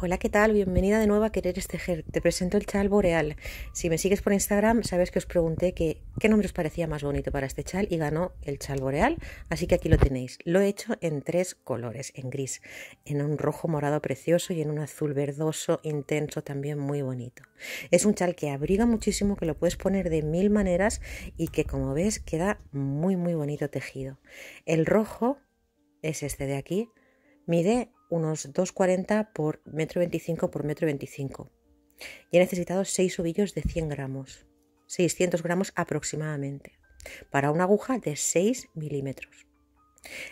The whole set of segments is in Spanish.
Hola, ¿qué tal? Bienvenida de nuevo a Querer es Tejer. Te presento el chal boreal. Si me sigues por Instagram, sabes que os pregunté qué nombre os parecía más bonito para este chal y ganó el chal boreal, así que aquí lo tenéis. Lo he hecho en tres colores, en gris, en un rojo morado precioso y en un azul verdoso intenso también muy bonito. Es un chal que abriga muchísimo, que lo puedes poner de mil maneras y que, como ves, queda muy bonito tejido. El rojo es este de aquí. Mide unos 2,40 por 1,25 m por 1,25 m y he necesitado 6 ovillos de 100 gramos, 600 gramos aproximadamente, para una aguja de 6 milímetros.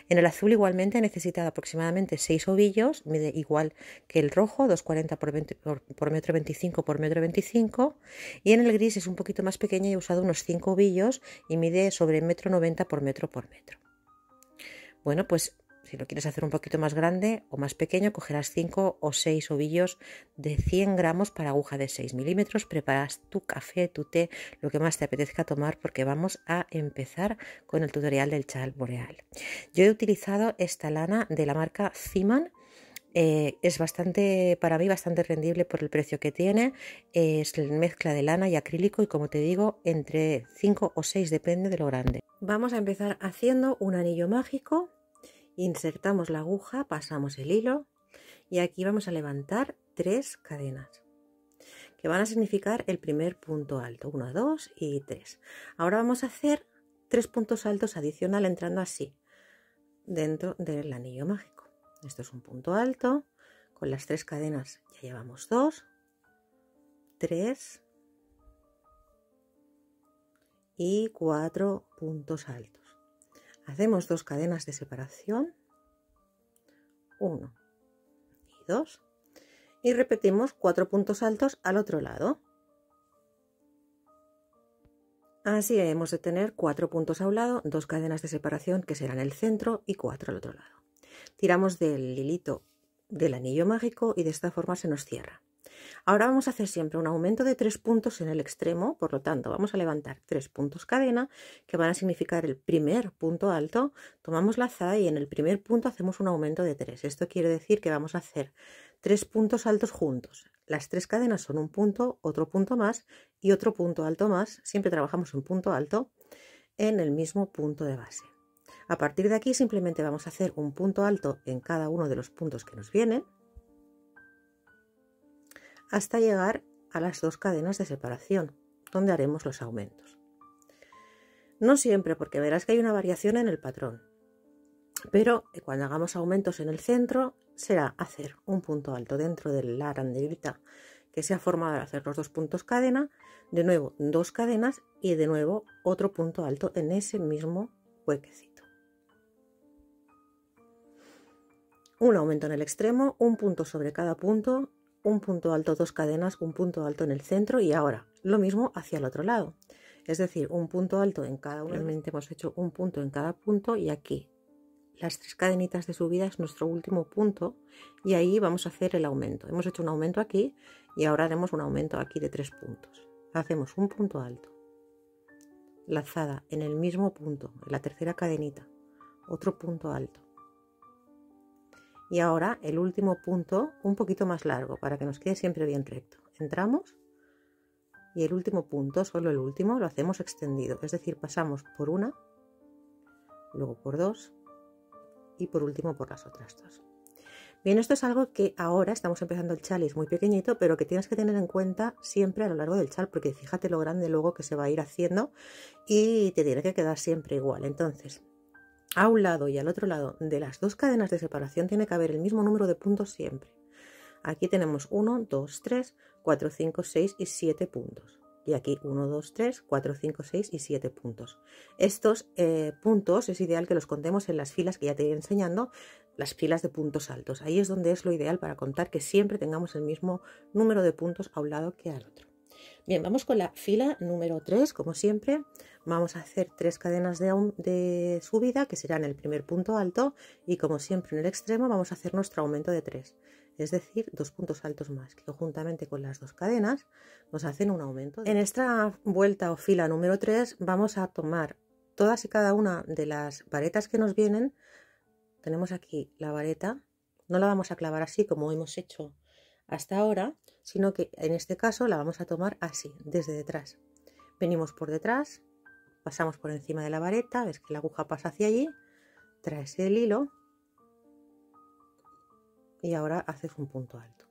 En el azul igualmente he necesitado aproximadamente 6 ovillos, mide igual que el rojo, 2,40 por 1,25 m por 1,25 m, y en el gris es un poquito más pequeña y he usado unos 5 ovillos y mide sobre 1,90 m por metro por metro. Bueno, pues si lo quieres hacer un poquito más grande o más pequeño, cogerás 5 o 6 ovillos de 100 gramos para aguja de 6 milímetros. Preparas tu café, tu té, lo que más te apetezca tomar, porque vamos a empezar con el tutorial del chal boreal. Yo he utilizado esta lana de la marca Ziman. Es para mí bastante rendible por el precio que tiene. Es mezcla de lana y acrílico y, como te digo, entre 5 o 6 depende de lo grande. Vamos a empezar haciendo un anillo mágico. Insertamos la aguja, pasamos el hilo y aquí vamos a levantar 3 cadenas que van a significar el primer punto alto, 1, 2 y 3. Ahora vamos a hacer 3 puntos altos adicional entrando así dentro del anillo mágico. Esto es un punto alto, con las 3 cadenas ya llevamos 2, 3 y 4 puntos altos. Hacemos 2 cadenas de separación, 1 y 2, y repetimos 4 puntos altos al otro lado. Así hemos de tener 4 puntos a un lado, 2 cadenas de separación que serán el centro y 4 al otro lado. Tiramos del hilito del anillo mágico y de esta forma se nos cierra. Ahora vamos a hacer siempre un aumento de 3 puntos en el extremo, por lo tanto vamos a levantar 3 puntos cadena que van a significar el primer punto alto, tomamos lazada y en el primer punto hacemos un aumento de 3. Esto quiere decir que vamos a hacer 3 puntos altos juntos. Las 3 cadenas son un punto, otro punto más y otro punto alto más. Siempre trabajamos un punto alto en el mismo punto de base. A partir de aquí simplemente vamos a hacer un punto alto en cada uno de los puntos que nos vienen, hasta llegar a las 2 cadenas de separación, donde haremos los aumentos. No siempre, porque verás que hay una variación en el patrón, pero cuando hagamos aumentos en el centro será hacer un punto alto dentro de la arandelita que se ha formado al hacer los 2 puntos cadena, de nuevo 2 cadenas y de nuevo otro punto alto en ese mismo huequecito. Un aumento en el extremo, un punto sobre cada punto, un punto alto, 2 cadenas, un punto alto en el centro y ahora lo mismo hacia el otro lado, es decir, un punto alto en cada uno. Realmente hemos hecho un punto en cada punto y aquí las 3 cadenitas de subida es nuestro último punto y ahí vamos a hacer el aumento. Hemos hecho un aumento aquí y ahora haremos un aumento aquí de 3 puntos. Hacemos un punto alto, lazada en el mismo punto, en la tercera cadenita, otro punto alto. Y ahora el último punto un poquito más largo para que nos quede siempre bien recto. Entramos y el último punto, solo el último, lo hacemos extendido. Es decir, pasamos por una, luego por 2 y por último por las otras 2. Bien, esto es algo que ahora estamos empezando el chal y es muy pequeñito, pero que tienes que tener en cuenta siempre a lo largo del chal, porque fíjate lo grande luego que se va a ir haciendo y te tiene que quedar siempre igual. Entonces, a un lado y al otro lado de las 2 cadenas de separación tiene que haber el mismo número de puntos siempre. Aquí tenemos 1, 2, 3, 4, 5, 6 y 7 puntos. Y aquí 1, 2, 3, 4, 5, 6 y 7 puntos. Estos puntos es ideal que los contemos en las filas que ya te iré enseñando, las filas de puntos altos. Ahí es donde es lo ideal para contar que siempre tengamos el mismo número de puntos a un lado que al otro. Bien, vamos con la fila número 3, como siempre. Vamos a hacer 3 cadenas de subida, que serán el primer punto alto, y como siempre en el extremo vamos a hacer nuestro aumento de 3, es decir, 2 puntos altos más, que juntamente con las 2 cadenas nos hacen un aumento. En esta vuelta o fila número 3 vamos a tomar todas y cada una de las varetas que nos vienen. Tenemos aquí la vareta, no la vamos a clavar así como hemos hecho hasta ahora, sino que en este caso la vamos a tomar así, desde detrás. Venimos por detrás, pasamos por encima de la vareta, ves que la aguja pasa hacia allí, traes el hilo y ahora haces un punto alto.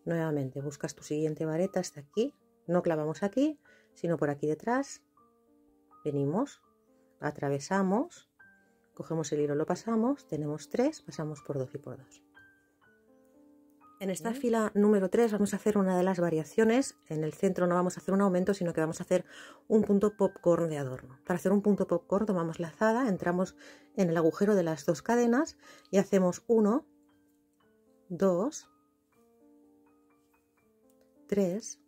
Nuevamente buscas tu siguiente vareta hasta aquí, no clavamos aquí, sino por aquí detrás, venimos, atravesamos, cogemos el hilo, lo pasamos, tenemos 3, pasamos por 2 y por 2. En esta fila número 3 vamos a hacer una de las variaciones. En el centro no vamos a hacer un aumento, sino que vamos a hacer un punto popcorn de adorno. Para hacer un punto popcorn tomamos la lazada, entramos en el agujero de las 2 cadenas y hacemos 1, 2, 3,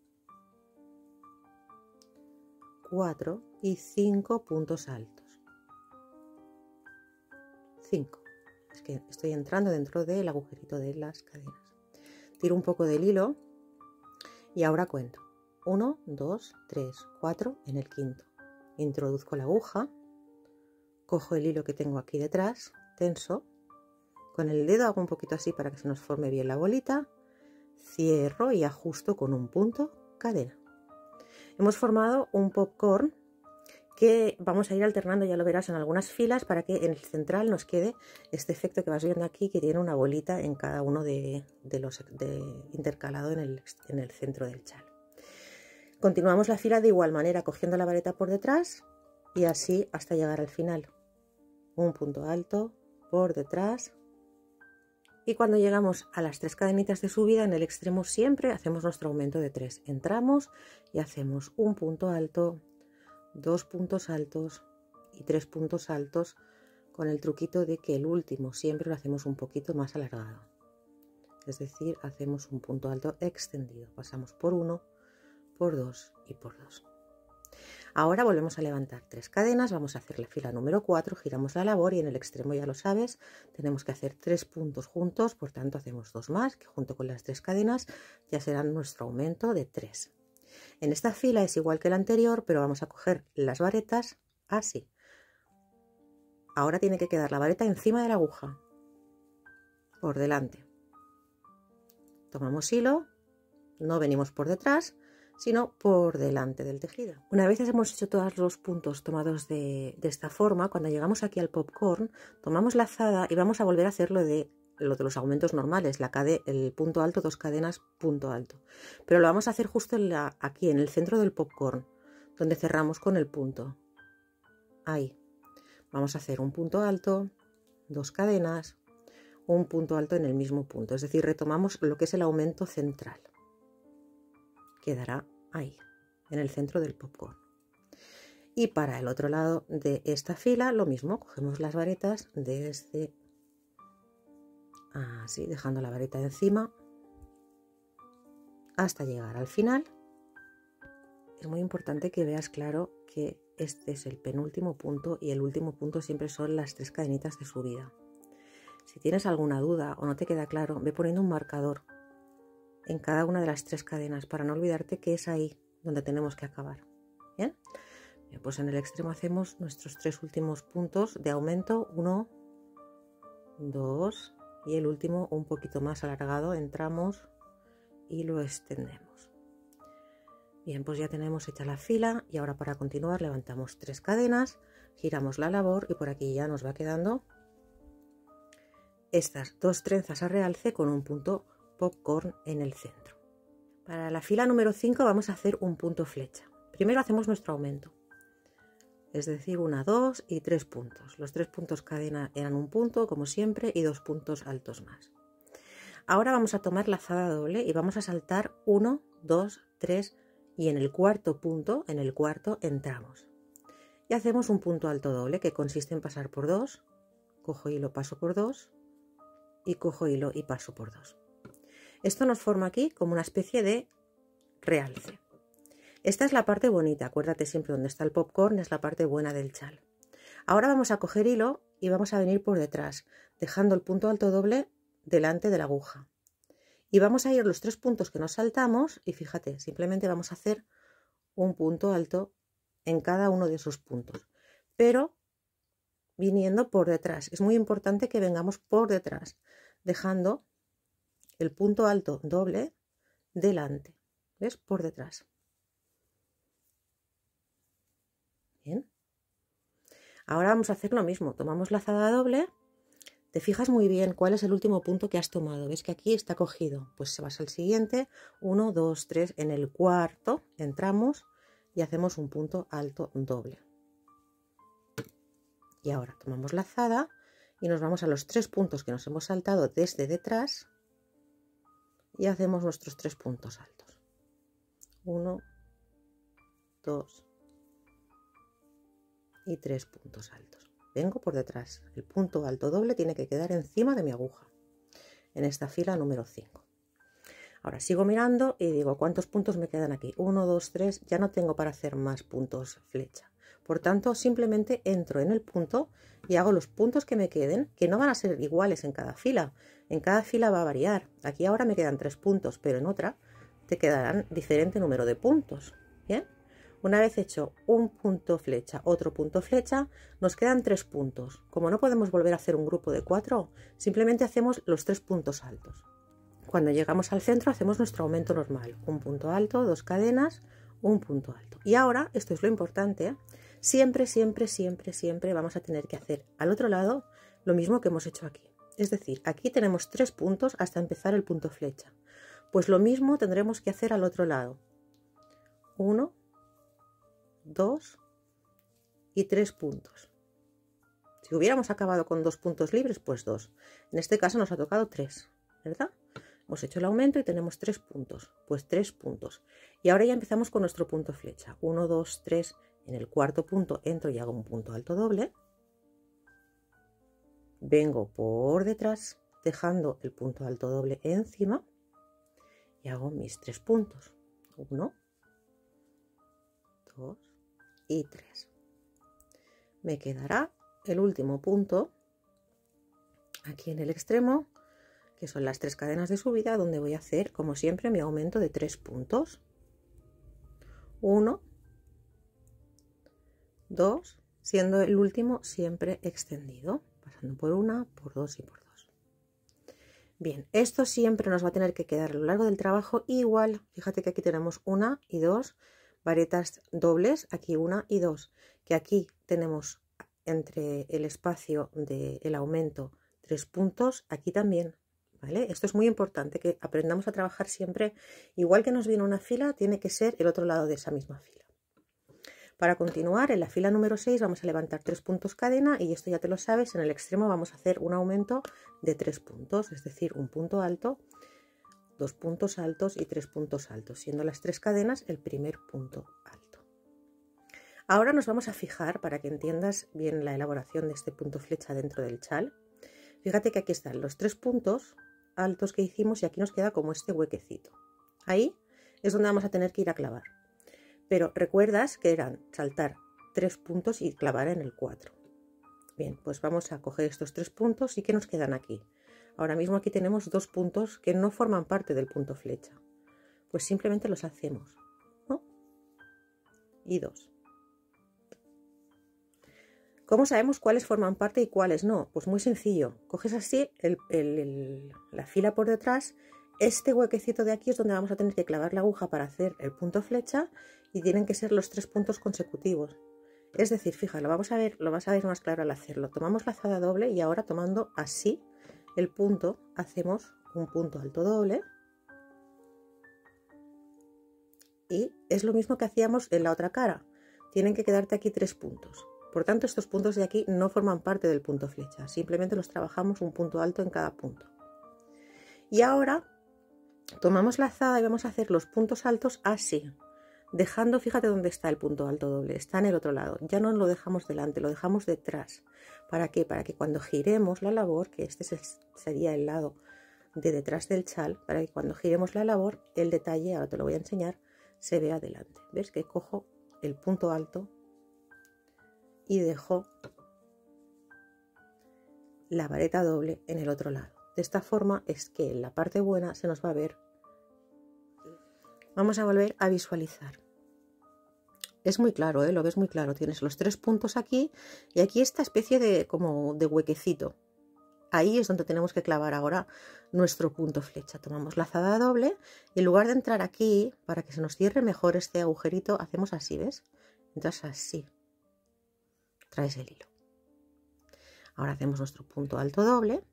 4 y 5 puntos altos. 5. Es que estoy entrando dentro del agujerito de las cadenas. Tiro un poco del hilo y ahora cuento. 1, 2, 3, 4 en el quinto. Introduzco la aguja, cojo el hilo que tengo aquí detrás, tenso, con el dedo hago un poquito así para que se nos forme bien la bolita, cierro y ajusto con un punto cadena. Hemos formado un popcorn que vamos a ir alternando, ya lo verás, en algunas filas para que en el central nos quede este efecto que vas viendo aquí, que tiene una bolita en cada uno intercalado en el centro del chal. Continuamos la fila de igual manera, cogiendo la vareta por detrás y así hasta llegar al final. Un punto alto por detrás. Y cuando llegamos a las 3 cadenitas de subida, en el extremo siempre hacemos nuestro aumento de 3. Entramos y hacemos un punto alto, 2 puntos altos y 3 puntos altos, con el truquito de que el último siempre lo hacemos un poquito más alargado. Es decir, hacemos un punto alto extendido. Pasamos por 1, por 2 y por 2. Ahora volvemos a levantar 3 cadenas, vamos a hacer la fila número 4, giramos la labor y en el extremo, ya lo sabes, tenemos que hacer 3 puntos juntos, por tanto hacemos 2 más, que junto con las 3 cadenas ya serán nuestro aumento de 3. En esta fila es igual que la anterior, pero vamos a coger las varetas así. Ahora tiene que quedar la vareta encima de la aguja, por delante. Tomamos hilo, no venimos por detrás, sino por delante del tejido. Una vez hemos hecho todos los puntos tomados de esta forma, cuando llegamos aquí al popcorn, tomamos la lazada y vamos a volver a hacer lo de los aumentos normales, el punto alto, 2 cadenas, punto alto. Pero lo vamos a hacer justo aquí, en el centro del popcorn, donde cerramos con el punto. Ahí. Vamos a hacer un punto alto, 2 cadenas, un punto alto en el mismo punto. Es decir, retomamos lo que es el aumento central. Quedará ahí, en el centro del popcorn. Y para el otro lado de esta fila, lo mismo, cogemos las varetas desde así, dejando la vareta encima hasta llegar al final. Es muy importante que veas claro que este es el penúltimo punto y el último punto siempre son las 3 cadenitas de subida. Si tienes alguna duda o no te queda claro, ve poniendo un marcador en cada una de las 3 cadenas para no olvidarte que es ahí donde tenemos que acabar. ¿Bien? Bien, pues en el extremo hacemos nuestros 3 últimos puntos de aumento, 1, 2 y el último un poquito más alargado, entramos y lo extendemos. Bien, pues ya tenemos hecha la fila y ahora para continuar levantamos 3 cadenas, giramos la labor y por aquí ya nos va quedando estas 2 trenzas a realce con un punto popcorn en el centro. Para la fila número 5 vamos a hacer un punto flecha. Primero hacemos nuestro aumento, es decir, 1, 2 y 3 puntos. Los 3 puntos cadena eran un punto, como siempre, y 2 puntos altos más. Ahora vamos a tomar lazada doble y vamos a saltar 1, 2, 3 y en el cuarto punto, en el cuarto, entramos. Y hacemos un punto alto doble que consiste en pasar por 2, cojo hilo, paso por 2 y cojo hilo y paso por 2. Esto nos forma aquí como una especie de realce. Esta es la parte bonita, acuérdate siempre donde está el popcorn, es la parte buena del chal. Ahora vamos a coger hilo y vamos a venir por detrás, dejando el punto alto doble delante de la aguja. Y vamos a ir los 3 puntos que nos saltamos y fíjate, simplemente vamos a hacer un punto alto en cada uno de esos puntos, pero viniendo por detrás. Es muy importante que vengamos por detrás dejando el punto alto doble delante, ¿ves? Por detrás. Bien. Ahora vamos a hacer lo mismo, tomamos lazada doble, te fijas muy bien cuál es el último punto que has tomado, ves que aquí está cogido, pues se vas al siguiente, 1, 2, 3, en el cuarto entramos y hacemos un punto alto doble. Y ahora tomamos lazada y nos vamos a los 3 puntos que nos hemos saltado desde detrás y hacemos nuestros 3 puntos altos. 1, 2 y 3 puntos altos. Vengo por detrás. El punto alto doble tiene que quedar encima de mi aguja en esta fila número 5. Ahora sigo mirando y digo, ¿cuántos puntos me quedan aquí? 1, 2, 3. Ya no tengo para hacer más puntos flecha. Por tanto, simplemente entro en el punto y hago los puntos que me queden, que no van a ser iguales en cada fila. En cada fila va a variar. Aquí ahora me quedan 3 puntos, pero en otra te quedarán diferente número de puntos. ¿Bien? Una vez hecho un punto flecha, otro punto flecha, nos quedan 3 puntos. Como no podemos volver a hacer un grupo de 4, simplemente hacemos los 3 puntos altos. Cuando llegamos al centro hacemos nuestro aumento normal. Un punto alto, 2 cadenas, un punto alto. Y ahora, esto es lo importante, siempre, siempre, siempre, siempre vamos a tener que hacer al otro lado lo mismo que hemos hecho aquí. Es decir, aquí tenemos 3 puntos hasta empezar el punto flecha. Pues lo mismo tendremos que hacer al otro lado. 1, 2 y 3 puntos. Si hubiéramos acabado con 2 puntos libres, pues 2. En este caso nos ha tocado 3, ¿verdad? Hemos hecho el aumento y tenemos 3 puntos, pues 3 puntos. Y ahora ya empezamos con nuestro punto flecha. 1, 2, 3, en el cuarto punto entro y hago un punto alto doble. Vengo por detrás dejando el punto alto doble encima y hago mis 3 puntos. 1, 2 y 3. Me quedará el último punto aquí en el extremo, que son las 3 cadenas de subida, donde voy a hacer, como siempre, mi aumento de 3 puntos. 1, 2, siendo el último siempre extendido, pasando por 1, por 2 y por 2. Bien, esto siempre nos va a tener que quedar a lo largo del trabajo igual. Fíjate que aquí tenemos 1 y 2 varetas dobles, aquí 1 y 2, que aquí tenemos entre el espacio del aumento 3 puntos, aquí también. ¿Vale? Esto es muy importante, que aprendamos a trabajar siempre igual que nos viene una fila, tiene que ser el otro lado de esa misma fila. Para continuar, en la fila número 6 vamos a levantar 3 puntos cadena y esto ya te lo sabes, en el extremo vamos a hacer un aumento de 3 puntos, es decir, un punto alto, 2 puntos altos y 3 puntos altos, siendo las 3 cadenas el primer punto alto. Ahora nos vamos a fijar, para que entiendas bien la elaboración de este punto flecha dentro del chal. Fíjate que aquí están los 3 puntos altos que hicimos y aquí nos queda como este huequecito. Ahí es donde vamos a tener que ir a clavar. Pero recuerdas que eran saltar 3 puntos y clavar en el 4. Bien, pues vamos a coger estos 3 puntos y ¿qué nos quedan aquí? Ahora mismo aquí tenemos 2 puntos que no forman parte del punto flecha. Pues simplemente los hacemos 1 y 2. ¿Cómo sabemos cuáles forman parte y cuáles no? Pues muy sencillo. Coges así la fila por detrás. Este huequecito de aquí es donde vamos a tener que clavar la aguja para hacer el punto flecha y tienen que ser los 3 puntos consecutivos. Es decir, fíjate, lo vas a ver más claro al hacerlo. Tomamos lazada doble y ahora tomando así el punto hacemos un punto alto doble. Y es lo mismo que hacíamos en la otra cara. Tienen que quedarte aquí 3 puntos. Por tanto, estos puntos de aquí no forman parte del punto flecha, simplemente los trabajamos un punto alto en cada punto. Y ahora tomamos lazada y vamos a hacer los puntos altos así, dejando, fíjate dónde está el punto alto doble, está en el otro lado, ya no lo dejamos delante, lo dejamos detrás. ¿Para qué? Para que cuando giremos la labor, que este sería el lado de detrás del chal, para que cuando giremos la labor, el detalle, ahora te lo voy a enseñar, se vea adelante. ¿Ves que cojo el punto alto y dejo la vareta doble en el otro lado? De esta forma es que en la parte buena se nos va a ver. Vamos a volver a visualizar. Es muy claro, ¿eh? Lo ves muy claro. Tienes los 3 puntos aquí y aquí esta especie de como de huequecito. Ahí es donde tenemos que clavar ahora nuestro punto flecha. Tomamos lazada doble y en lugar de entrar aquí, para que se nos cierre mejor este agujerito, hacemos así, ¿ves? Entras así, traes el hilo. Ahora hacemos nuestro punto alto doble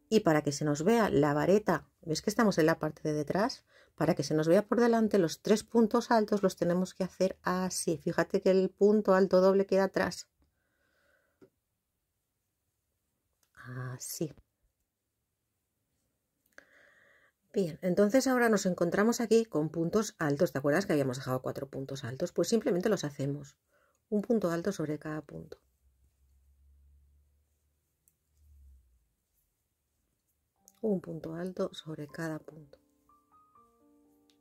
y para que se nos vea la vareta, ¿ves que estamos en la parte de detrás? Para que se nos vea por delante los 3 puntos altos los tenemos que hacer así. Fíjate que el punto alto doble queda atrás. Así. Bien, entonces ahora nos encontramos aquí con puntos altos. ¿Te acuerdas que habíamos dejado 4 puntos altos? Pues simplemente los hacemos. Un punto alto sobre cada punto. Un punto alto sobre cada punto.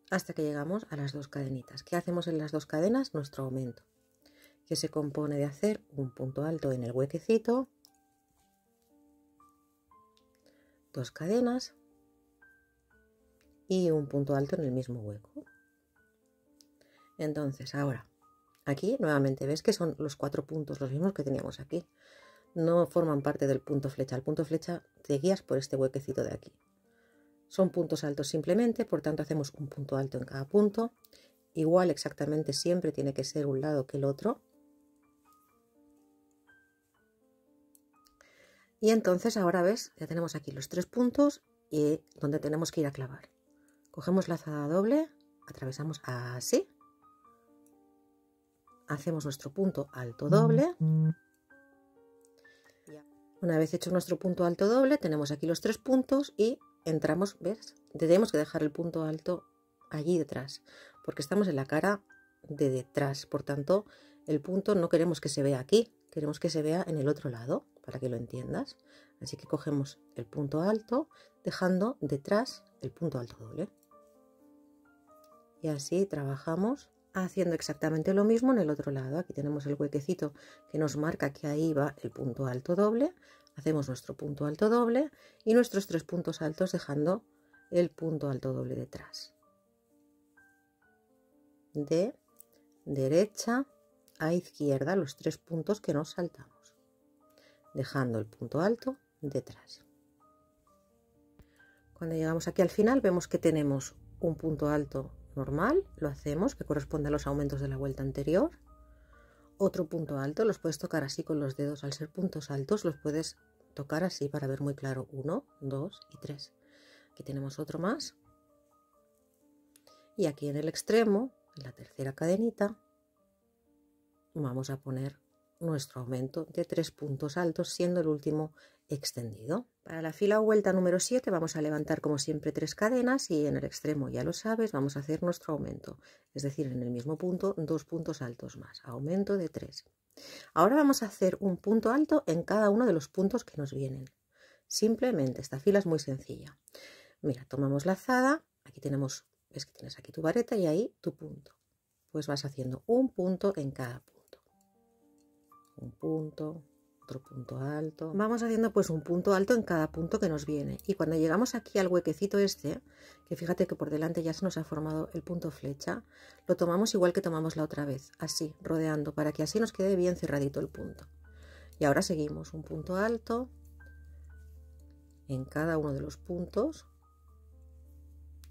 Hasta que llegamos a las 2 cadenitas. ¿Qué hacemos en las 2 cadenas? Nuestro aumento, que se compone de hacer un punto alto en el huequecito, 2 cadenas y un punto alto en el mismo hueco. Entonces ahora aquí nuevamente ves que son los 4 puntos los mismos que teníamos aquí, no forman parte del punto flecha. El punto flecha te guías por este huequecito de aquí, son puntos altos simplemente, por tanto hacemos un punto alto en cada punto, igual exactamente siempre tiene que ser un lado que el otro. Y entonces ahora ves, ya tenemos aquí los 3 puntos y donde tenemos que ir a clavar. Cogemos lazada doble, atravesamos así, hacemos nuestro punto alto doble. Una vez hecho nuestro punto alto doble, tenemos aquí los 3 puntos y entramos, ¿ves? Tenemos que dejar el punto alto allí detrás, porque estamos en la cara de detrás, por tanto el punto no queremos que se vea aquí, queremos que se vea en el otro lado, para que lo entiendas. Así que cogemos el punto alto dejando detrás el punto alto doble. Y así trabajamos haciendo exactamente lo mismo en el otro lado. Aquí tenemos el huequecito que nos marca que ahí va el punto alto doble. Hacemos nuestro punto alto doble y nuestros 3 puntos altos dejando el punto alto doble detrás. De derecha a izquierda los 3 puntos que nos saltamos, dejando el punto alto detrás. Cuando llegamos aquí al final vemos que tenemos un punto alto normal, lo hacemos, que corresponde a los aumentos de la vuelta anterior. Otro punto alto, los puedes tocar así con los dedos, al ser puntos altos los puedes tocar así para ver muy claro. 1, 2 y 3. Aquí tenemos otro más. Y aquí en el extremo, en la tercera cadenita, vamos a poner nuestro aumento de 3 puntos altos, siendo el último extendido. Para la fila o vuelta número 7 vamos a levantar como siempre 3 cadenas y en el extremo, ya lo sabes, vamos a hacer nuestro aumento, es decir, en el mismo punto 2 puntos altos más, aumento de 3. Ahora vamos a hacer un punto alto en cada uno de los puntos que nos vienen. Simplemente, esta fila es muy sencilla. Mira, tomamos lazada, aquí tenemos, ves que tienes aquí tu vareta y ahí tu punto. Pues vas haciendo un punto en cada punto. Un punto, otro punto alto. Vamos haciendo pues un punto alto en cada punto que nos viene. Y cuando llegamos aquí al huequecito este, que fíjate que por delante ya se nos ha formado el punto flecha, lo tomamos igual que tomamos la otra vez, así, rodeando, para que así nos quede bien cerradito el punto. Y ahora seguimos un punto alto en cada uno de los puntos.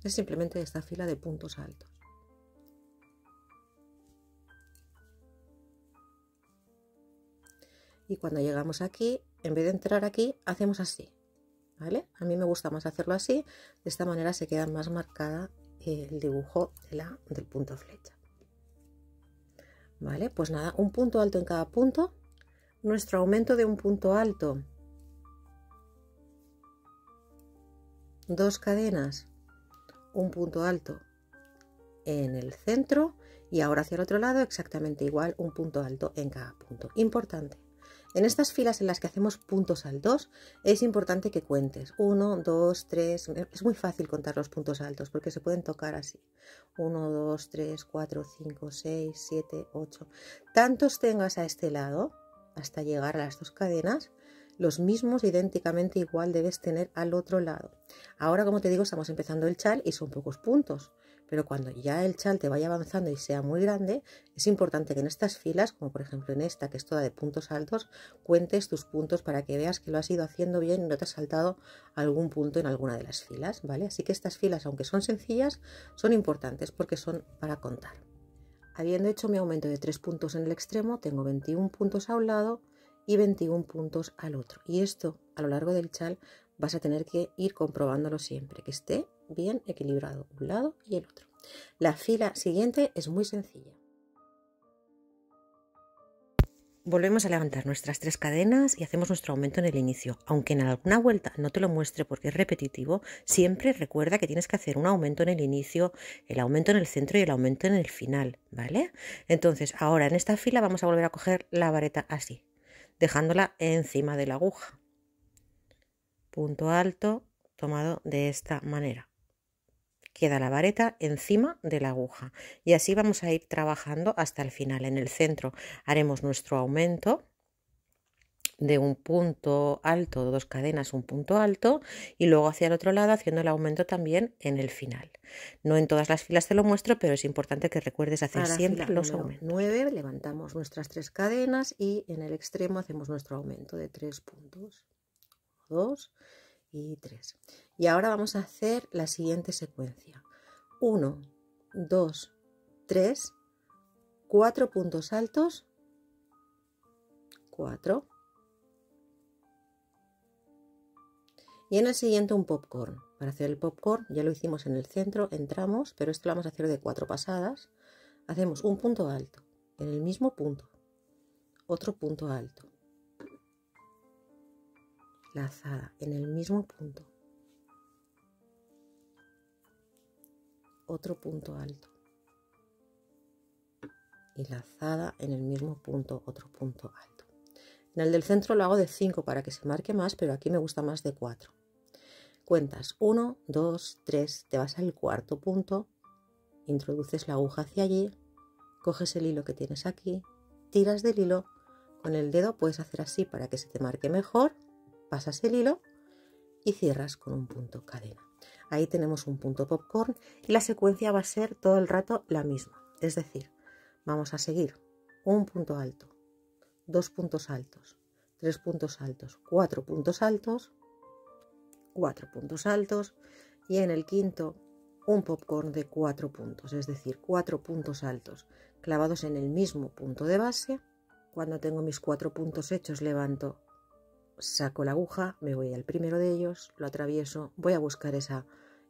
Es simplemente esta fila de puntos altos. Y cuando llegamos aquí, en vez de entrar aquí, hacemos así, ¿vale? A mí me gusta más hacerlo así, de esta manera se queda más marcada el dibujo del punto flecha. ¿Vale? Pues nada, un punto alto en cada punto, nuestro aumento de un punto alto, 2 cadenas, un punto alto en el centro y ahora hacia el otro lado exactamente igual, un punto alto en cada punto. Importante. En estas filas en las que hacemos puntos altos es importante que cuentes 1, 2, 3, es muy fácil contar los puntos altos porque se pueden tocar así, 1, 2, 3, 4, 5, 6, 7, 8, tantos tengas a este lado hasta llegar a las 2 cadenas, los mismos idénticamente igual debes tener al otro lado. Ahora, como te digo, estamos empezando el chal y son pocos puntos, pero cuando ya el chal te vaya avanzando y sea muy grande, es importante que en estas filas, como por ejemplo en esta que es toda de puntos altos, cuentes tus puntos para que veas que lo has ido haciendo bien y no te has saltado algún punto en alguna de las filas, ¿vale? Así que estas filas, aunque son sencillas, son importantes porque son para contar. Habiendo hecho mi aumento de 3 puntos en el extremo, tengo 21 puntos a un lado y 21 puntos al otro. Y esto a lo largo del chal vas a tener que ir comprobándolo siempre, que esté bien equilibrado un lado y el otro. La fila siguiente es muy sencilla. Volvemos a levantar nuestras 3 cadenas y hacemos nuestro aumento en el inicio. Aunque en alguna vuelta no te lo muestre porque es repetitivo, siempre recuerda que tienes que hacer un aumento en el inicio, el aumento en el centro y el aumento en el final, ¿vale? Entonces, ahora en esta fila vamos a volver a coger la vareta así, dejándola encima de la aguja. Punto alto tomado de esta manera. Queda la vareta encima de la aguja y así vamos a ir trabajando hasta el final. En el centro haremos nuestro aumento de un punto alto, 2 cadenas, un punto alto, y luego hacia el otro lado haciendo el aumento también en el final. No en todas las filas te lo muestro, pero es importante que recuerdes hacer siempre los aumentos. 9 levantamos nuestras 3 cadenas y en el extremo hacemos nuestro aumento de 3 puntos, 2 y 3. Y ahora vamos a hacer la siguiente secuencia: 1, 2, 3, 4 puntos altos, 4, y en el siguiente un popcorn. Para hacer el popcorn ya lo hicimos en el centro, entramos, pero esto lo vamos a hacer de 4 pasadas. Hacemos un punto alto en el mismo punto, otro punto alto, lazada en el mismo punto, otro punto alto y lazada en el mismo punto, otro punto alto. En el del centro lo hago de 5 para que se marque más, pero aquí me gusta más de 4. Cuentas 1, 2, 3, te vas al cuarto punto, introduces la aguja hacia allí, coges el hilo que tienes aquí, tiras del hilo, con el dedo puedes hacer así para que se te marque mejor, pasas el hilo y cierras con un punto cadena. Ahí tenemos un punto popcorn y la secuencia va a ser todo el rato la misma, es decir, vamos a seguir un punto alto, 2 puntos altos, 3 puntos altos, 4 puntos altos, 4 puntos altos y en el quinto un popcorn de 4 puntos, es decir, 4 puntos altos clavados en el mismo punto de base. Cuando tengo mis 4 puntos hechos, levanto, saco la aguja, me voy al primero de ellos, lo atravieso, voy a buscar esa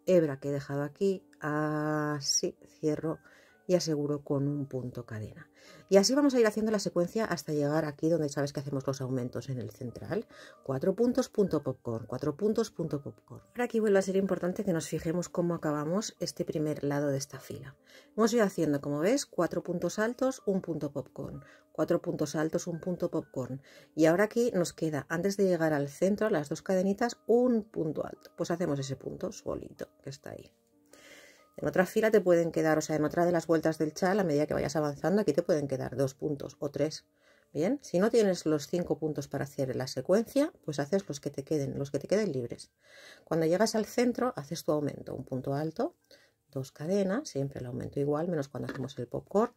hebra que he dejado aquí, así cierro y aseguro con un punto cadena. Y así vamos a ir haciendo la secuencia hasta llegar aquí donde sabes que hacemos los aumentos en el central. 4 puntos, punto popcorn, 4 puntos, punto popcorn. Ahora aquí vuelve a ser importante que nos fijemos cómo acabamos este primer lado de esta fila. Hemos ido haciendo, como ves, 4 puntos altos, un punto popcorn, 4 puntos altos, un punto popcorn. Y ahora aquí nos queda, antes de llegar al centro, las 2 cadenitas, un punto alto. Pues hacemos ese punto solito que está ahí. En otra fila te pueden quedar, o sea, en otra de las vueltas del chal, a medida que vayas avanzando, aquí te pueden quedar 2 puntos o 3. Bien, si no tienes los 5 puntos para hacer la secuencia, pues haces los que te queden libres. Cuando llegas al centro, haces tu aumento, un punto alto, 2 cadenas, siempre el aumento igual, menos cuando hacemos el popcorn,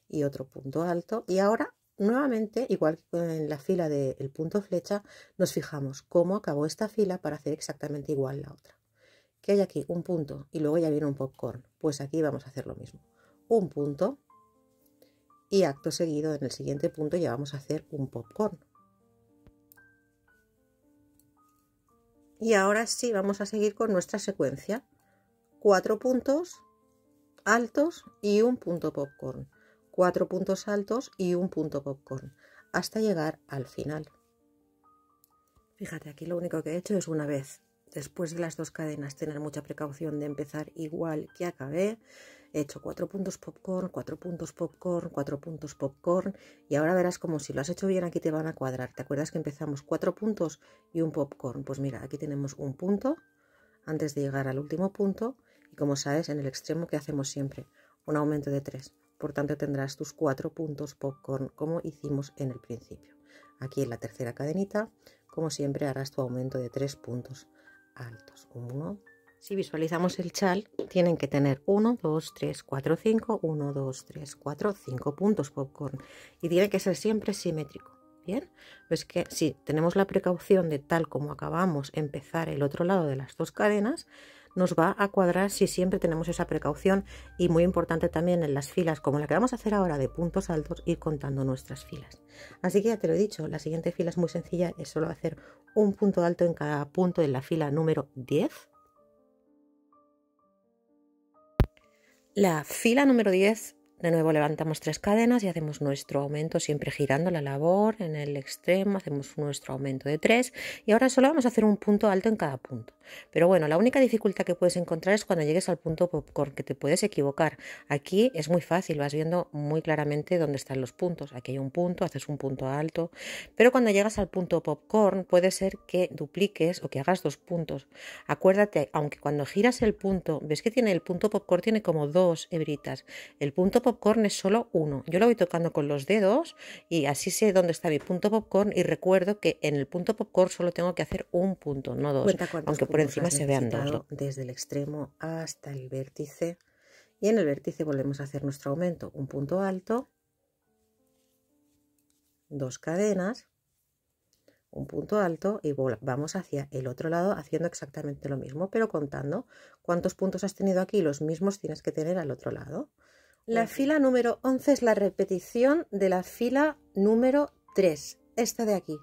y otro punto alto. Y ahora, nuevamente, igual que en la fila del punto flecha, nos fijamos cómo acabó esta fila para hacer exactamente igual la otra. Que hay aquí un punto y luego ya viene un popcorn, pues aquí vamos a hacer lo mismo, un punto y acto seguido en el siguiente punto ya vamos a hacer un popcorn. Y ahora sí vamos a seguir con nuestra secuencia, 4 puntos altos y un punto popcorn, 4 puntos altos y un punto popcorn, hasta llegar al final. Fíjate, aquí lo único que he hecho es una vez. Después de las 2 cadenas, tener mucha precaución de empezar igual que acabé. He hecho 4 puntos popcorn, 4 puntos popcorn, 4 puntos popcorn. Y ahora verás como si lo has hecho bien aquí te van a cuadrar. ¿Te acuerdas que empezamos 4 puntos y un popcorn? Pues mira, aquí tenemos un punto antes de llegar al último punto. Y como sabes, en el extremo que hacemos siempre, un aumento de 3. Por tanto, tendrás tus 4 puntos popcorn como hicimos en el principio. Aquí en la tercera cadenita, como siempre, harás tu aumento de 3 puntos altos, 1, Si visualizamos el chal, tienen que tener 1, 2, 3, 4, 5, 1, 2, 3, 4, 5 puntos popcorn. Y tiene que ser siempre simétrico. Bien, pues que si tenemos la precaución de tal como acabamos empezar el otro lado de las dos cadenas, nos va a cuadrar si siempre tenemos esa precaución. Y muy importante también en las filas, como la que vamos a hacer ahora de puntos altos, ir contando nuestras filas. Así que ya te lo he dicho, la siguiente fila es muy sencilla, es solo hacer un punto alto en cada punto de la fila número 10. La fila número 10, de nuevo levantamos 3 cadenas y hacemos nuestro aumento siempre girando la labor en el extremo, hacemos nuestro aumento de 3 y ahora solo vamos a hacer un punto alto en cada punto. Pero bueno, la única dificultad que puedes encontrar es cuando llegues al punto popcorn, que te puedes equivocar. Aquí es muy fácil, vas viendo muy claramente dónde están los puntos. Aquí hay un punto, haces un punto alto, pero cuando llegas al punto popcorn puede ser que dupliques o que hagas 2 puntos. Acuérdate, aunque cuando giras el punto, ves que tiene el punto popcorn tiene como 2 hebritas. El punto popcorn es solo uno. Yo lo voy tocando con los dedos y así sé dónde está mi punto popcorn y recuerdo que en el punto popcorn solo tengo que hacer un punto, no 2, aunque por encima se vean 2. Desde el extremo hasta el vértice y en el vértice volvemos a hacer nuestro aumento, un punto alto, 2 cadenas, un punto alto y vamos hacia el otro lado haciendo exactamente lo mismo, pero contando cuántos puntos has tenido aquí, los mismos tienes que tener al otro lado. La fila número 11 es la repetición de la fila número 3, esta de aquí,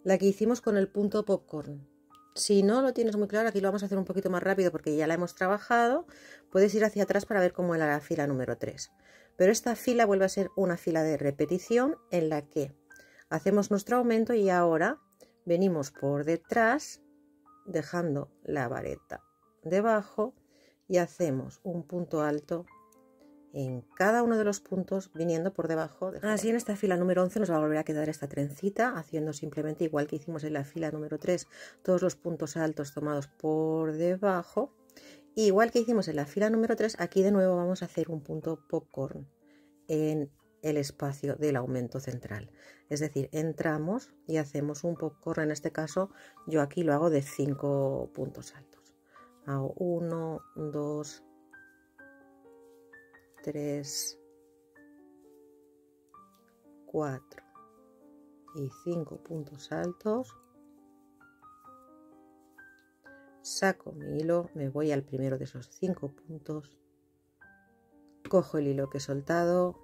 la que hicimos con el punto popcorn. Si no lo tienes muy claro, aquí lo vamos a hacer un poquito más rápido porque ya la hemos trabajado. Puedes ir hacia atrás para ver cómo era la fila número 3. Pero esta fila vuelve a ser una fila de repetición en la que hacemos nuestro aumento y ahora venimos por detrás dejando la vareta debajo y hacemos un punto alto en cada uno de los puntos viniendo por debajo. Así en esta fila número 11 nos va a volver a quedar esta trencita, haciendo simplemente igual que hicimos en la fila número 3, todos los puntos altos tomados por debajo. Igual que hicimos en la fila número 3, aquí de nuevo vamos a hacer un punto popcorn en el espacio del aumento central. Es decir, entramos y hacemos un popcorn, en este caso yo aquí lo hago de 5 puntos altos. Hago 1, 2, 3, 4 y 5 puntos altos. Saco mi hilo, me voy al primero de esos 5 puntos, cojo el hilo que he soltado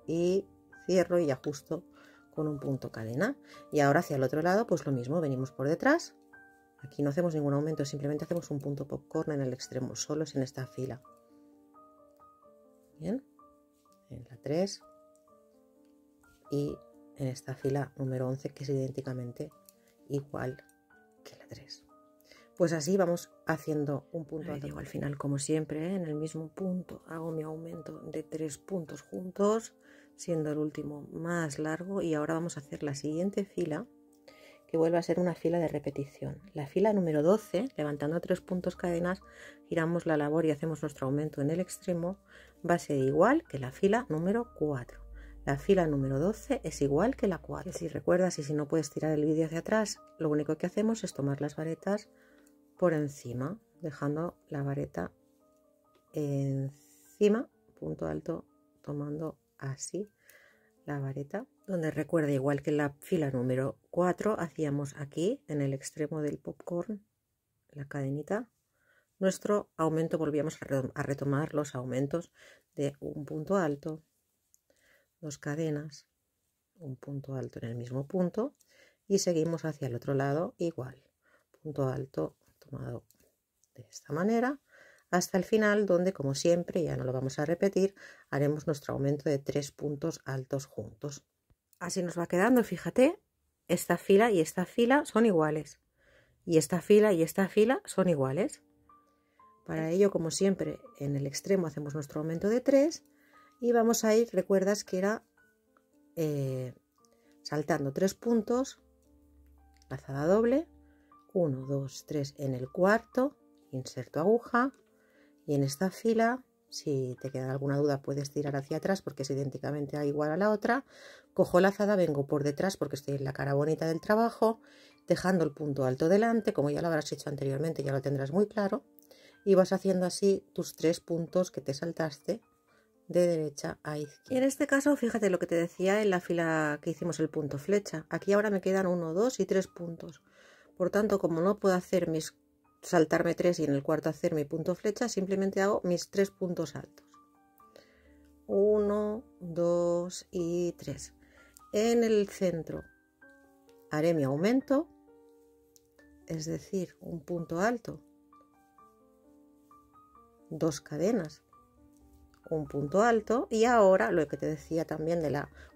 y cierro y ajusto con un punto cadena. Y ahora hacia el otro lado pues lo mismo, venimos por detrás, aquí no hacemos ningún aumento, simplemente hacemos un punto popcorn en el extremo, solos en esta fila. Bien, en la 3 y en esta fila número 11 que es idénticamente igual que la 3. Pues así vamos haciendo un punto alto. Llego al final como siempre, en el mismo punto hago mi aumento de 3 puntos juntos, siendo el último más largo, y ahora vamos a hacer la siguiente fila que vuelve a ser una fila de repetición. La fila número 12, levantando 3 puntos cadenas, giramos la labor y hacemos nuestro aumento en el extremo, va a ser igual que la fila número 4. La fila número 12 es igual que la 4. Si recuerdas y si no puedes tirar el vídeo hacia atrás, lo único que hacemos es tomar las varetas por encima, dejando la vareta encima, punto alto, tomando así la vareta, donde recuerda, igual que en la fila número 4, hacíamos aquí en el extremo del popcorn, la cadenita, nuestro aumento, volvíamos a retomar los aumentos de un punto alto, 2 cadenas, un punto alto en el mismo punto y seguimos hacia el otro lado igual, punto alto tomado de esta manera hasta el final, donde como siempre, ya no lo vamos a repetir, haremos nuestro aumento de 3 puntos altos juntos. Así nos va quedando, fíjate, esta fila y esta fila son iguales y esta fila y esta fila son iguales. Para ello, como siempre, en el extremo hacemos nuestro aumento de 3 y vamos a ir, recuerdas que era saltando 3 puntos, lazada doble, 1, 2, 3 en el cuarto, inserto aguja y en esta fila, si te queda alguna duda puedes tirar hacia atrás porque es idénticamente igual a la otra, cojo lazada, vengo por detrás porque estoy en la cara bonita del trabajo, dejando el punto alto delante, como ya lo habrás hecho anteriormente, ya lo tendrás muy claro, y vas haciendo así tus 3 puntos que te saltaste de derecha a izquierda. Y en este caso, fíjate lo que te decía en la fila que hicimos el punto flecha. Aquí ahora me quedan 1, 2 y 3 puntos. Por tanto, como no puedo hacer saltarme 3 y en el cuarto hacer mi punto flecha, simplemente hago mis 3 puntos altos. 1, 2 y 3. En el centro haré mi aumento, es decir, un punto alto, 2 cadenas, un punto alto, y ahora lo que te decía también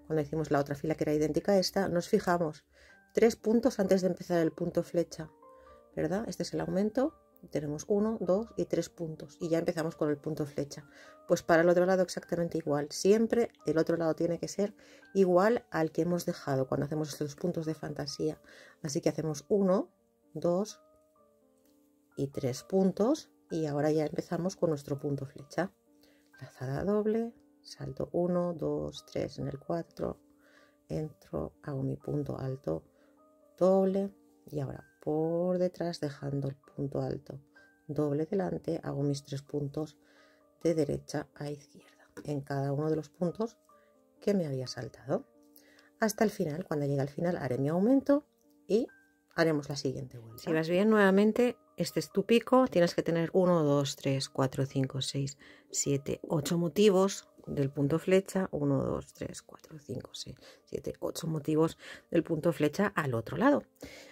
cuando hicimos la otra fila que era idéntica a esta, nos fijamos 3 puntos antes de empezar el punto flecha, ¿verdad? Este es el aumento, tenemos 1, 2 y 3 puntos y ya empezamos con el punto flecha. Pues para el otro lado exactamente igual, siempre el otro lado tiene que ser igual al que hemos dejado cuando hacemos estos puntos de fantasía. Así que hacemos 1, 2 y 3 puntos y ahora ya empezamos con nuestro punto flecha. Lazada doble, salto 1, 2, 3 en el 4, entro, hago mi punto alto doble y ahora por detrás, dejando el punto alto doble delante, hago mis 3 puntos de derecha a izquierda en cada uno de los puntos que me había saltado hasta el final. Cuando llegue al final haré mi aumento y haremos la siguiente vuelta. Si vas bien, nuevamente este es tu pico, tienes que tener 1, 2, 3, 4, 5, 6, 7, 8 motivos del punto flecha, 1, 2, 3, 4, 5, 6, 7, 8 motivos del punto flecha al otro lado.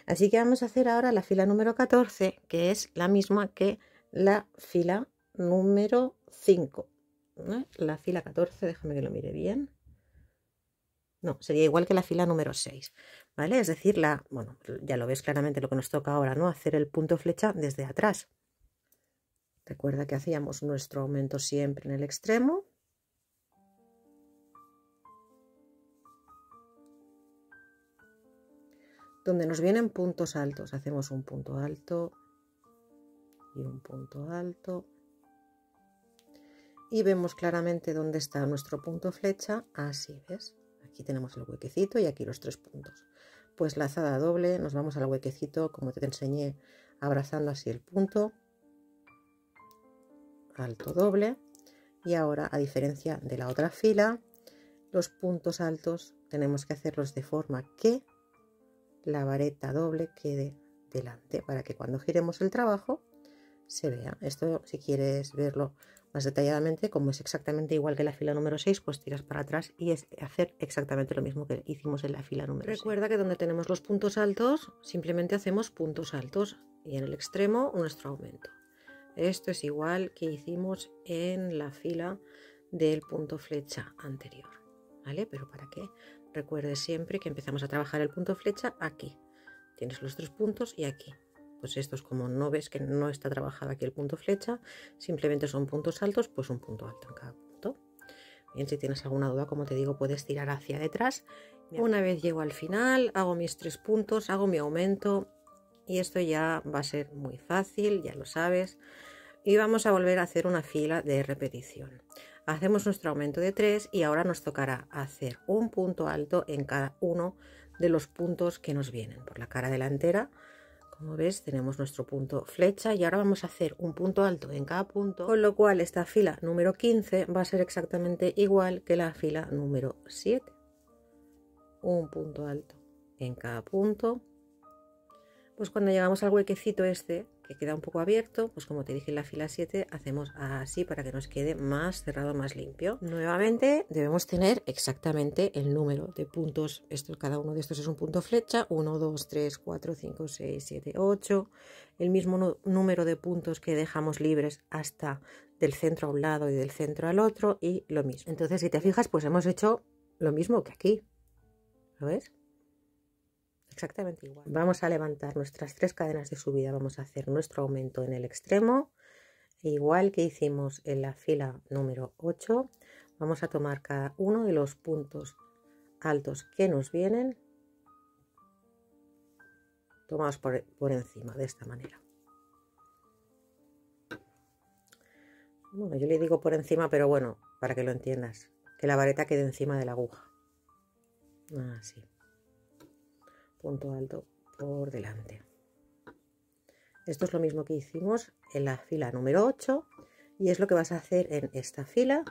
Así que vamos a hacer ahora la fila número 14, que es la misma que la fila número 5. La fila 14, déjame que lo mire bien. No, sería igual que la fila número 6, ¿vale? Es decir, bueno, ya lo ves claramente lo que nos toca ahora, ¿no? Hacer el punto flecha desde atrás. Recuerda que hacíamos nuestro aumento siempre en el extremo. Donde nos vienen puntos altos, hacemos un punto alto y un punto alto. Y vemos claramente dónde está nuestro punto flecha, así, ¿ves? Aquí tenemos el huequecito y aquí los 3 puntos. Pues lazada doble, nos vamos al huequecito, como te enseñé, abrazando así el punto, alto doble. Y ahora, a diferencia de la otra fila, los puntos altos tenemos que hacerlos de forma que la vareta doble quede delante, para que cuando giremos el trabajo se vea. Esto, si quieres verlo más detalladamente, como es exactamente igual que la fila número 6, pues tiras para atrás y es hacer exactamente lo mismo que hicimos en la fila número 6. Recuerda que donde tenemos los puntos altos, simplemente hacemos puntos altos y en el extremo nuestro aumento. Esto es igual que hicimos en la fila del punto flecha anterior, ¿vale? Pero para que recuerdes siempre que empezamos a trabajar el punto flecha aquí. Tienes los 3 puntos y aquí. Pues estos, como no ves que no está trabajado aquí el punto flecha, simplemente son puntos altos, pues un punto alto en cada punto. Bien, si tienes alguna duda, como te digo, puedes tirar hacia detrás. Una vez llego al final, hago mis 3 puntos, hago mi aumento y esto ya va a ser muy fácil, ya lo sabes. Y vamos a volver a hacer una fila de repetición. Hacemos nuestro aumento de 3 y ahora nos tocará hacer un punto alto en cada uno de los puntos que nos vienen por la cara delantera. Como ves, tenemos nuestro punto flecha y ahora vamos a hacer un punto alto en cada punto, con lo cual esta fila número 15 va a ser exactamente igual que la fila número 7. Un punto alto en cada punto. Pues cuando llegamos al huequecito este, que queda un poco abierto, pues como te dije en la fila 7, hacemos así para que nos quede más cerrado, más limpio. Nuevamente debemos tener exactamente el número de puntos. Cada uno de estos es un punto flecha, 1, 2, 3, 4, 5, 6, 7, 8. El mismo número de puntos que dejamos libres hasta del centro a un lado y del centro al otro y lo mismo. Entonces, si te fijas, pues hemos hecho lo mismo que aquí. ¿Lo ves? Exactamente igual. Vamos a levantar nuestras 3 cadenas de subida, vamos a hacer nuestro aumento en el extremo, igual que hicimos en la fila número 8. Vamos a tomar cada uno de los puntos altos que nos vienen, tomados por encima, de esta manera. Bueno, yo le digo por encima, pero bueno, para que lo entiendas, que la vareta quede encima de la aguja. Así. Punto alto por delante. Esto es lo mismo que hicimos en la fila número 8 y es lo que vas a hacer en esta fila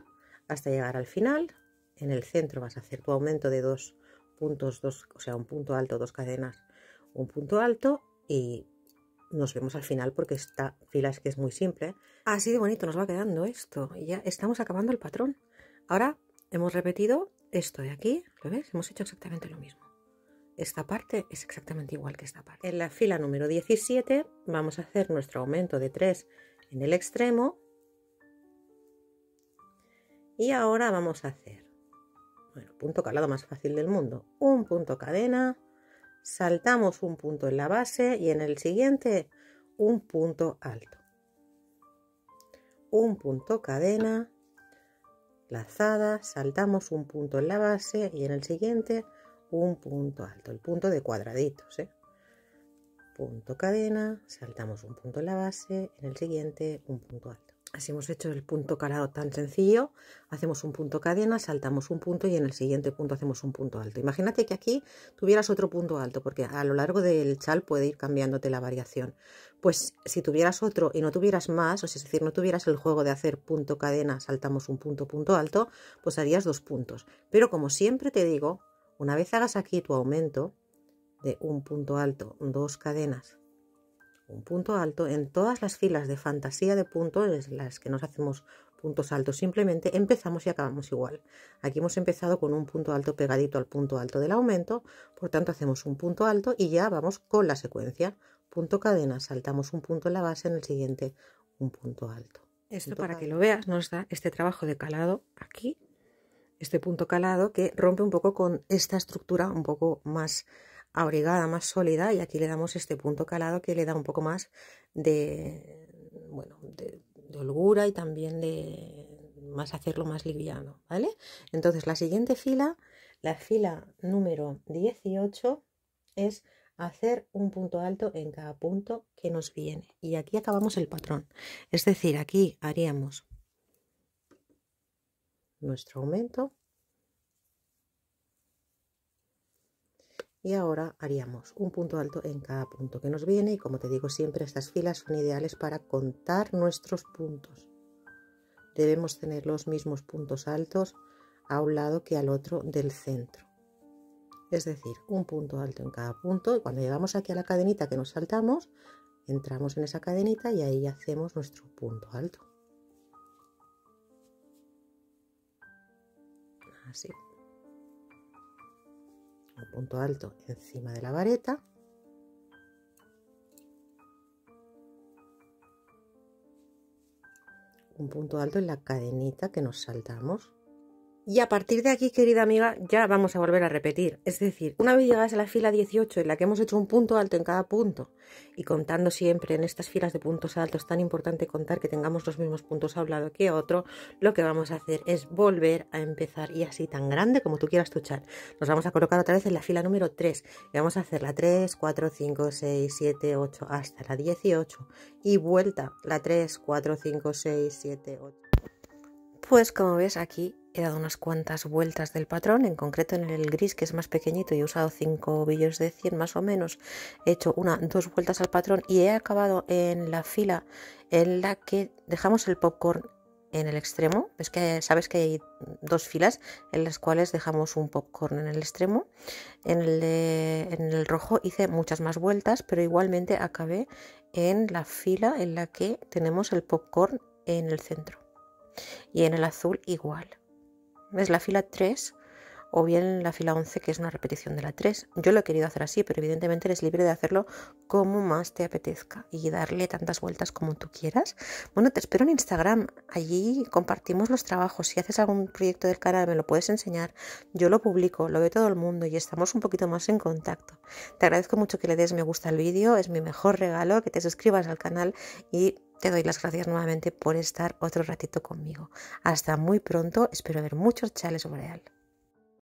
hasta llegar al final. En el centro vas a hacer tu aumento de 2 puntos, o sea, un punto alto, 2 cadenas, un punto alto, y nos vemos al final porque esta fila es que es muy simple. Así de bonito nos va quedando esto. Y ya estamos acabando el patrón. Ahora hemos repetido esto de aquí, ¿lo ves? Hemos hecho exactamente lo mismo. Esta parte es exactamente igual que esta parte. En la fila número 17 vamos a hacer nuestro aumento de 3 en el extremo. Y ahora vamos a hacer, bueno, punto calado más fácil del mundo. Un punto cadena, saltamos un punto en la base y en el siguiente un punto alto. Un punto cadena, lazada, saltamos un punto en la base y en el siguiente un punto alto, el punto de cuadraditos, ¿eh? Punto cadena, saltamos un punto en la base, en el siguiente un punto alto. Así hemos hecho el punto calado tan sencillo. Hacemos un punto cadena, saltamos un punto y en el siguiente punto hacemos un punto alto. Imagínate que aquí tuvieras otro punto alto, porque a lo largo del chal puede ir cambiándote la variación. Pues si tuvieras otro y no tuvieras más, o sea, es decir, no tuvieras el juego de hacer punto cadena, saltamos un punto, punto alto, pues harías 2 puntos. Pero como siempre te digo, una vez hagas aquí tu aumento de un punto alto, 2 cadenas, un punto alto, en todas las filas de fantasía de puntos en las que nos hacemos puntos altos, simplemente empezamos y acabamos igual. Aquí hemos empezado con un punto alto pegadito al punto alto del aumento, por tanto hacemos un punto alto y ya vamos con la secuencia. Punto cadena, saltamos un punto en la base, en el siguiente un punto alto. Esto para que lo veas nos da este trabajo de calado aquí, este punto calado que rompe un poco con esta estructura un poco más abrigada, más sólida, y aquí le damos este punto calado que le da un poco más de, bueno, de holgura y también de más hacerlo más liviano, ¿vale? Entonces la siguiente fila, la fila número 18, es hacer un punto alto en cada punto que nos viene y aquí acabamos el patrón. Es decir, aquí haríamos nuestro aumento. Y ahora haríamos un punto alto en cada punto que nos viene y, como te digo siempre, estas filas son ideales para contar nuestros puntos. Debemos tener los mismos puntos altos a un lado que al otro del centro. Es decir, un punto alto en cada punto, y cuando llegamos aquí a la cadenita que nos saltamos, entramos en esa cadenita y ahí hacemos nuestro punto alto. Así. Un punto alto encima de la vareta, un punto alto en la cadenita que nos saltamos. Y a partir de aquí, querida amiga, ya vamos a volver a repetir. Es decir, una vez llegadas a la fila 18 en la que hemos hecho un punto alto en cada punto, y contando siempre en estas filas de puntos altos, tan importante contar que tengamos los mismos puntos a un lado que a otro, lo que vamos a hacer es volver a empezar, y así tan grande como tú quieras tu chal. Nos vamos a colocar otra vez en la fila número 3 y vamos a hacer la 3, 4, 5, 6, 7, 8 hasta la 18 y vuelta la 3, 4, 5, 6, 7, 8. Pues como ves, aquí he dado unas cuantas vueltas del patrón, en concreto en el gris, que es más pequeñito, y he usado 5 ovillos de 100 más o menos. He hecho 2 vueltas al patrón y he acabado en la fila en la que dejamos el popcorn en el extremo. Es que sabes que hay 2 filas en las cuales dejamos un popcorn en el extremo. En el rojo hice muchas más vueltas, pero igualmente acabé en la fila en la que tenemos el popcorn en el centro. Y en el azul igual. Es la fila 3 o bien la fila 11, que es una repetición de la 3. Yo lo he querido hacer así, pero evidentemente eres libre de hacerlo como más te apetezca y darle tantas vueltas como tú quieras. Bueno, te espero en Instagram. Allí compartimos los trabajos. Si haces algún proyecto del canal me lo puedes enseñar. Yo lo publico, lo ve todo el mundo y estamos un poquito más en contacto. Te agradezco mucho que le des me gusta al vídeo. Es mi mejor regalo, que te suscribas al canal, y te doy las gracias nuevamente por estar otro ratito conmigo. Hasta muy pronto, espero ver muchos chales boreal.